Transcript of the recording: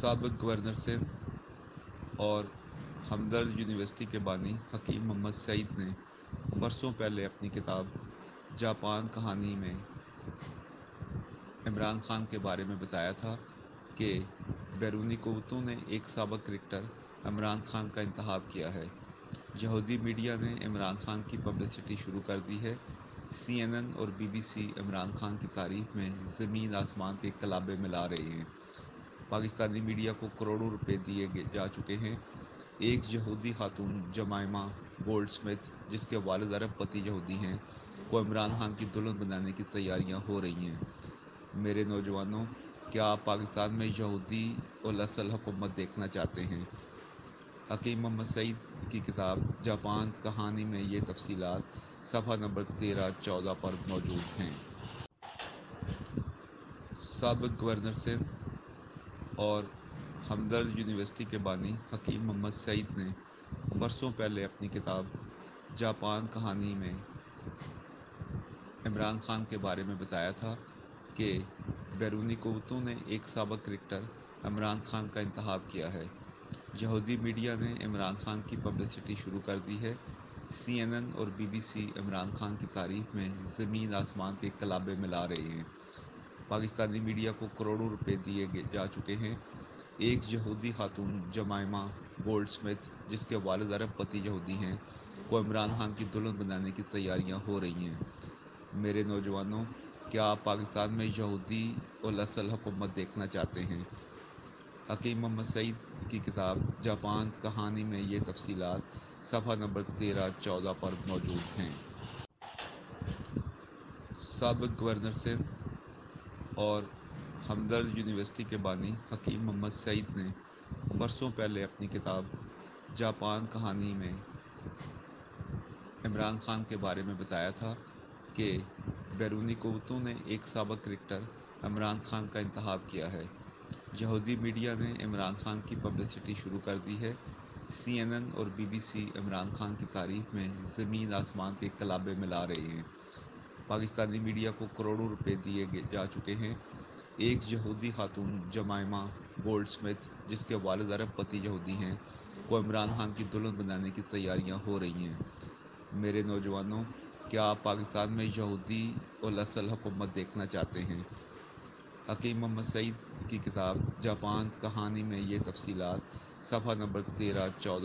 سابق گورنر سندھ اور ہمدرد یونیورسٹی کے بانی حکیم محمد سعید نے برسوں پہلے اپنی کتاب جاپان کہانی میں عمران خان کے بارے میں بتایا تھا کہ بیرونی قوتوں نے ایک سابق کرکٹر عمران خان کا انتخاب کیا ہے۔ یہودی میڈیا نے عمران خان کی پبلسٹی شروع کر دی ہے۔ سی این این اور B B C Imran Khan کی تعریف میں زمین آسمان کے کلابے ملا رہے ہیں۔ پاکستانی میڈیا کو کروڑوں روپے جا چکے ہیں۔ ایک یہودی خاتون جمائمہ گولڈ سمتھ، جس کے والد عرب پتی یہودی ہیں، کو عمران خان کی دلہن بنانے کی تیاریاں ہو رہی ہیں۔ میرے نوجوانوں، کیا آپ پاکستان میں یہودی اور اصل حکومت دیکھنا چاہتے ہیں؟ حکیم محمد سعید کی کتاب جاپان کہانی میں یہ تفصیلات صفحہ نمبر 13-14 پر موجود ہیں۔ سابق گورنر سندھ اور ہمدرد یونیورسٹی کے بانی حکیم محمد سعید نے برسوں پہلے اپنی کتاب جاپان کہانی میں عمران خان کے بارے میں بتایا تھا کہ بیرونی قوتوں نے ایک سابق کرکٹر عمران خان کا انتخاب کیا ہے۔ یہودی میڈیا نے عمران خان کی پبلسٹی شروع کر دی ہے۔ سی این این اور B B C Imran Khan کی تعریف میں زمین آسمان کے کلابے ملا رہے ہیں۔ پاکستانی میڈیا کو کروڑوں روپے جا چکے ہیں۔ ایک یہودی خاتون جمائمہ گولڈ سمتھ، جس کے والد عرب پتی یہودی ہیں، کو عمران خان کی دلہن بنانے کی تیاریاں ہو رہی ہیں۔ میرے نوجوانوں، کیا آپ پاکستان میں یہودی اور اصل حکومت دیکھنا چاہتے ہیں؟ حکیم محمد سعید کی کتاب جاپان کہانی میں یہ تفصیلات صفحہ نمبر 13-14 پر موجود ہیں۔ سابق گورنر سندھ اور ہمدرد یونیورسٹی کے بانی حکیم محمد سعید نے برسوں پہلے اپنی کتاب جاپان کہانی میں عمران خان کے بارے میں بتایا تھا کہ بیرونی قوتوں نے ایک سابق کرکٹر عمران خان کا انتخاب کیا ہے۔ یہودی میڈیا نے عمران خان کی پبلسٹی شروع کر دی ہے۔ سی این این اور B B C Imran Khan کی تعریف میں زمین آسمان کے کلابے ملا رہے ہیں۔ پاکستانی میڈیا کو کروڑوں روپے جا چکے ہیں۔ ایک یہودی خاتون جمائمہ گولڈ سمتھ، جس کے والد عرب پتی یہودی ہیں، کو عمران خان کی دلہن بنانے کی تیاریاں ہو رہی ہیں۔ میرے نوجوانوں، کیا آپ پاکستان میں یہودی اور اصل حکومت دیکھنا چاہتے ہیں؟ حکیم محمد سعید کی کتاب جاپان کہانی میں یہ تفصیلات صفحہ نمبر 13-14